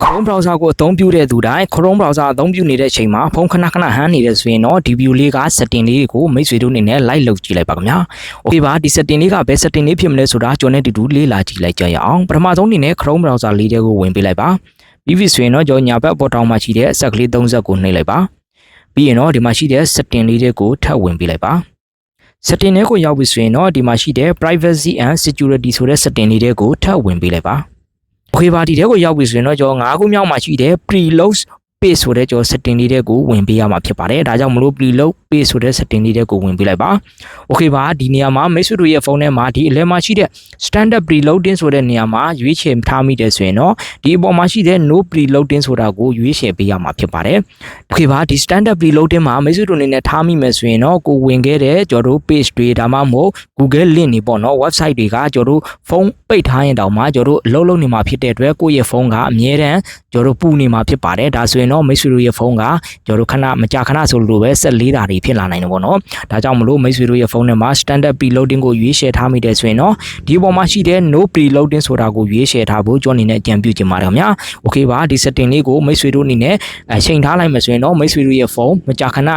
Chrome browser ကိုအသုံးပြုတဲ့သူတိုင်း Chrome browser အသုံးပြုနေတဲ့အချိန်မှာဖုန်းခဏခဏဟန်းနေတယ်ဆိုရင်တော့ဒီ view လေးက setting လေးကိုမိတ်ဆွေတို့အနေနဲ့ like လုပ်ကြည့်လိုက်ပါခင်ဗျာ။ Okay ပါဒီ setting လေးကဘယ် setting လေးဖြစ်မလဲဆိုတာကျွန်တော်နဲ့တူလေးလာကြည့်လိုက်ကြရအောင်။ပထမဆုံးအနေနဲ့ Chrome browser လေးတွေကိုဝင်ပေးလိုက်ပါ။ပြီးပြီဆိုရင်တော့ကျွန်တော်ညာဘက်ပေါ်တောင်မှာရှိတဲ့အဆက်ကလေး3ဆက်ကိုနှိပ်လိုက်ပါ။ပြီးရင်တော့ဒီမှာရှိတဲ့ setting လေးတွေကိုထပ်ဝင်ပေးလိုက်ပါ။ setting လေးကိုရောက်ပြီဆိုရင်တော့ဒီမှာရှိတဲ့ privacy and security ဆိုတဲ့ setting လေးတွေကိုထပ်ဝင်ပေးလိုက်ပါ။ Okay ပါဒီထဲကိုရောက်ပြီဆိုရင်တော့ကျွန်တော်9ခုမြောက်မှာရှိတဲ့ preload page ဆိုတဲ့ကျွန်တော် setting လေးတွေကိုဝင်ပေးရမှာဖြစ်ပါတယ်ဒါကြောင့်မလို့ preload page ဆိုတဲ့ setting လေးတွေကိုဝင်ပေးလိုက်ပါ Okay ပါဒီနေရာမှာမိတ်ဆွေတို့ရဲ့ဖုန်းထဲမှာဒီအလဲမှာရှိတဲ့ standard preloading ဆိုတဲ့နေရာမှာရွေးချယ်ထားမိတယ်ဆိုရင်တော့ဒီအပေါ်မှာရှိတဲ့ no preloading ဆိုတာကိုရွေးချယ်ပေးရမှာဖြစ်ပါတယ် Okay ပါဒီ standard preloading မှာမိတ်ဆွေတို့အနေနဲ့ထားမိမယ်ဆိုရင်တော့ကိုဝင်ခဲ့တဲ့ကျွန်တော်တို့ page တွေဒါမှမဟုတ် Google link တွေပေါ့နော် website တွေကကျွန်တော်တို့ဖုန်းပိတ်ထားရင်တောင်မှကျွန်တော်တို့အလုပ်လုပ်နေမှာဖြစ်တဲ့အတွက်ကိုယ့်ရဲ့ဖုန်းကအမြဲတမ်းကျွန်တော်တို့ပူနေမှာဖြစ်ပါတယ်ဒါဆိုရင်တော့မိတ်ဆွေတို့ရဲ့ဖုန်းကကျွန်တော်တို့ခဏမကြာခဏဆိုလို့ပဲဆက်လေးတာတွေဖြစ်လာနိုင်တယ်ပေါ့နော်ဒါကြောင့်မလို့မိတ်ဆွေတို့ရဲ့ဖုန်းထဲမှာ standard preloading ကိုရွေးချယ်ထားမိတယ်ဆိုရင်တော့ဒီပေါ်မှာရှိတဲ့ no preloading ဆိုတာကိုရွေးချယ်ထားဖို့ကျွန်တော်အနေနဲ့အကြံပြုချင်ပါတယ်ခင်ဗျာ Okay ပါဒီ setting လေးကိုမိတ်ဆွေတို့အနေနဲ့ချိန်ထားလိုက်မယ်ဆိုရင်တော့မိတ်ဆွေတို့ရဲ့ဖုန်းမကြာခဏ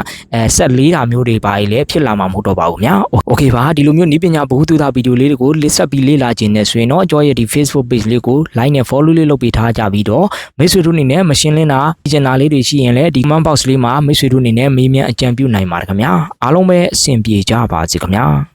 ဆက်လေးတာမျိုးတွေပါလေဖြစ်လာမှာမဟုတ်တော့ပါဘူးခင်ဗျာ Okay ပါဒီလိုမျိုးနည်းပညာဘ ഹു တုဒဗီဒီယိုလေးတွေကိုလက်ဆက်ပြီးလေ့လာခြင်းနဲ့ဆိုရင်တော့ကျွန်တော်ရဲ့ဒီ Facebook page လေးကို like နဲ့ follow လေးလုပ်ပေးထားကြပြီးတော့မိတ်ဆွေတို့အနေနဲ့မရှင်းလင်းတာကျင်နာလေးတွေရှိရင်လည်းဒီ comment box လေးမှာမိတ်ဆွေတို့အနေနဲ့မေးမြန်းအကြံပြုနိုင်ပါတယ်ခင်ဗျာအားလုံးပဲအဆင်ပြေကြပါစေခင်ဗျာ